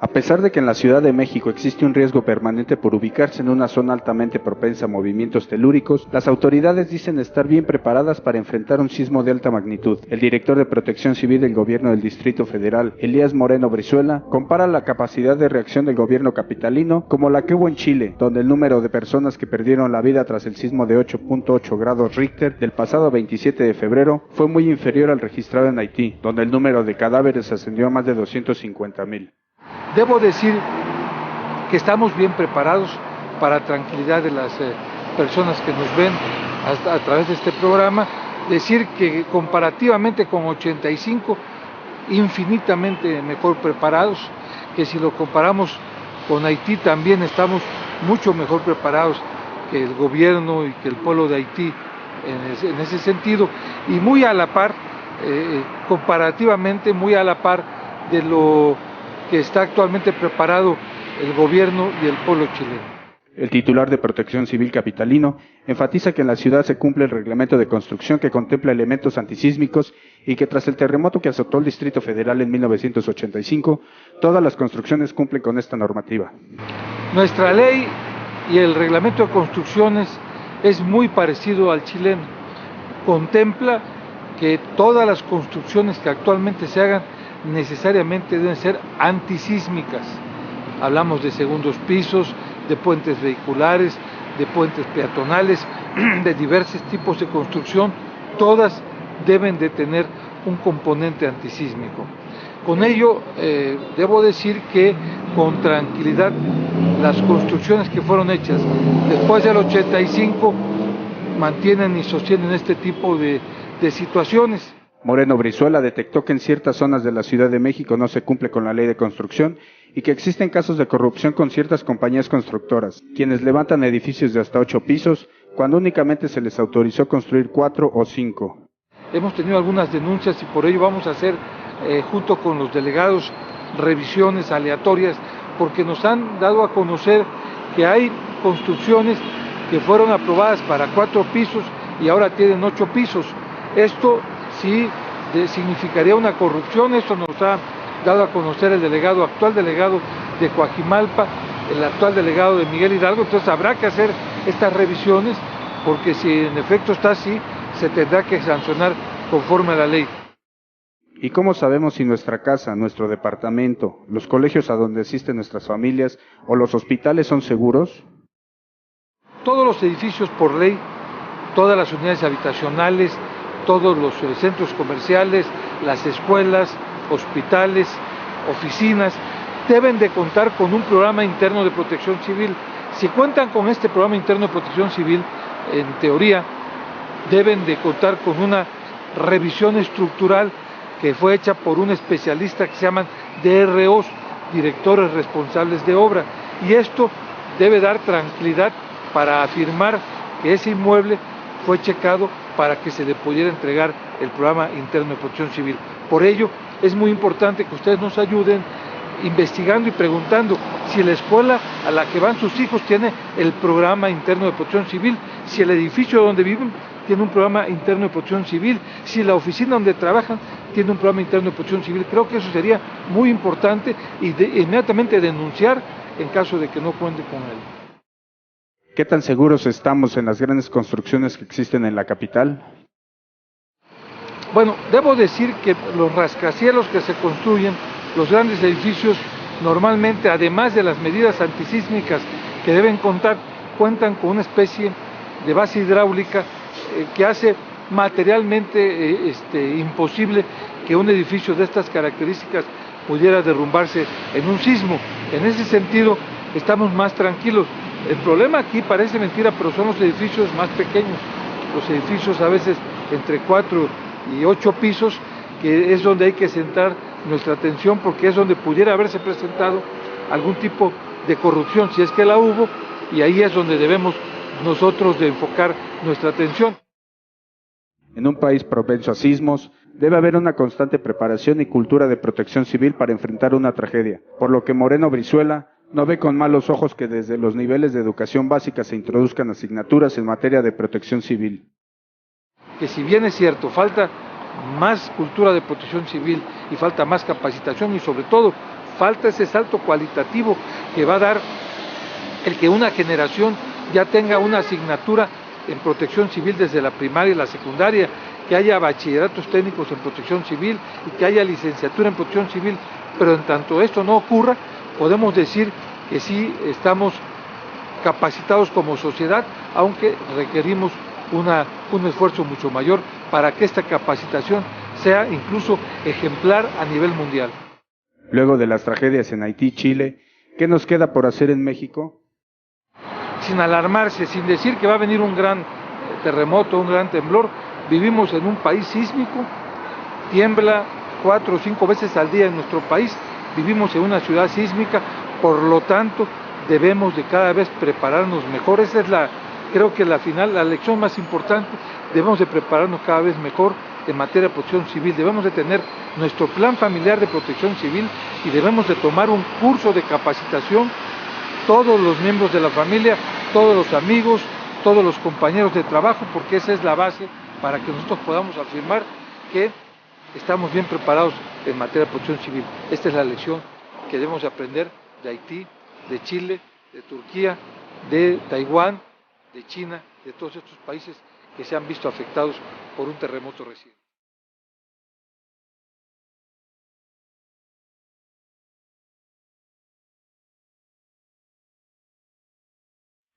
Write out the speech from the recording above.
A pesar de que en la Ciudad de México existe un riesgo permanente por ubicarse en una zona altamente propensa a movimientos telúricos, las autoridades dicen estar bien preparadas para enfrentar un sismo de alta magnitud. El director de Protección Civil del Gobierno del Distrito Federal, Elías Moreno Brizuela, compara la capacidad de reacción del gobierno capitalino como la que hubo en Chile, donde el número de personas que perdieron la vida tras el sismo de 8.8 grados Richter del pasado 27 de febrero fue muy inferior al registrado en Haití, donde el número de cadáveres ascendió a más de 250,000. Debo decir que estamos bien preparados para tranquilidad de las personas que nos ven a través de este programa. Decir que comparativamente con 85, infinitamente mejor preparados, que si lo comparamos con Haití también estamos mucho mejor preparados que el gobierno y que el pueblo de Haití en ese sentido, y muy a la par, comparativamente muy a la par de lo que está actualmente preparado el gobierno y el pueblo chileno. El titular de Protección Civil capitalino enfatiza que en la ciudad se cumple el reglamento de construcción que contempla elementos antisísmicos y que tras el terremoto que azotó el Distrito Federal en 1985, todas las construcciones cumplen con esta normativa. Nuestra ley y el reglamento de construcciones es muy parecido al chileno. Contempla que todas las construcciones que actualmente se hagan necesariamente deben ser antisísmicas. Hablamos de segundos pisos, de puentes vehiculares, de puentes peatonales, de diversos tipos de construcción, todas deben de tener un componente antisísmico. Con ello, debo decir que con tranquilidad las construcciones que fueron hechas después del 85 mantienen y sostienen este tipo de situaciones. Moreno Brizuela detectó que en ciertas zonas de la Ciudad de México no se cumple con la ley de construcción y que existen casos de corrupción con ciertas compañías constructoras, quienes levantan edificios de hasta 8 pisos cuando únicamente se les autorizó construir 4 o 5. Hemos tenido algunas denuncias y por ello vamos a hacer, junto con los delegados, revisiones aleatorias, porque nos han dado a conocer que hay construcciones que fueron aprobadas para 4 pisos y ahora tienen 8 pisos. Esto sí significaría una corrupción. Esto nos ha dado a conocer el actual delegado de Coajimalpa, el actual delegado de Miguel Hidalgo. Entonces habrá que hacer estas revisiones, porque si en efecto está así, se tendrá que sancionar conforme a la ley. ¿Y cómo sabemos si nuestra casa, nuestro departamento, los colegios a donde asisten nuestras familias o los hospitales son seguros? Todos los edificios por ley, todas las unidades habitacionales, todos los centros comerciales, las escuelas, hospitales, oficinas, deben de contar con un programa interno de protección civil. Si cuentan con este programa interno de protección civil, en teoría, deben de contar con una revisión estructural que fue hecha por un especialista que se llaman DROs, directores responsables de obra, y esto debe dar tranquilidad para afirmar que ese inmueble fue checado para que se le pudiera entregar el programa interno de protección civil. Por ello, es muy importante que ustedes nos ayuden investigando y preguntando si la escuela a la que van sus hijos tiene el programa interno de protección civil, si el edificio donde viven tiene un programa interno de protección civil, si la oficina donde trabajan tiene un programa interno de protección civil. Creo que eso sería muy importante y inmediatamente denunciar en caso de que no cuente con él. ¿Qué tan seguros estamos en las grandes construcciones que existen en la capital? Bueno, debo decir que los rascacielos que se construyen, los grandes edificios, normalmente, además de las medidas antisísmicas que deben contar, cuentan con una especie de base hidráulica que hace materialmente imposible que un edificio de estas características pudiera derrumbarse en un sismo. En ese sentido, estamos más tranquilos. El problema aquí parece mentira, pero son los edificios más pequeños, los edificios a veces entre 4 y 8 pisos, que es donde hay que centrar nuestra atención, porque es donde pudiera haberse presentado algún tipo de corrupción, si es que la hubo, y ahí es donde debemos nosotros de enfocar nuestra atención. En un país propenso a sismos, debe haber una constante preparación y cultura de protección civil para enfrentar una tragedia, por lo que Moreno Brizuela no ve con malos ojos que desde los niveles de educación básica se introduzcan asignaturas en materia de protección civil. Que si bien es cierto, falta más cultura de protección civil y falta más capacitación y sobre todo falta ese salto cualitativo que va a dar el que una generación ya tenga una asignatura en protección civil desde la primaria y la secundaria, que haya bachilleratos técnicos en protección civil y que haya licenciatura en protección civil, pero en tanto esto no ocurra, podemos decir que sí estamos capacitados como sociedad, aunque requerimos un esfuerzo mucho mayor para que esta capacitación sea incluso ejemplar a nivel mundial. Luego de las tragedias en Haití y Chile, ¿qué nos queda por hacer en México? Sin alarmarse, sin decir que va a venir un gran terremoto, un gran temblor, vivimos en un país sísmico, tiembla 4 o 5 veces al día en nuestro país, vivimos en una ciudad sísmica, por lo tanto debemos de cada vez prepararnos mejor. Esa es creo que la lección más importante, debemos de prepararnos cada vez mejor en materia de protección civil, debemos de tener nuestro plan familiar de protección civil y debemos de tomar un curso de capacitación, todos los miembros de la familia, todos los amigos, todos los compañeros de trabajo, porque esa es la base para que nosotros podamos afirmar que estamos bien preparados en materia de protección civil. Esta es la lección que debemos aprender de Haití, de Chile, de Turquía, de Taiwán, de China, de todos estos países que se han visto afectados por un terremoto reciente.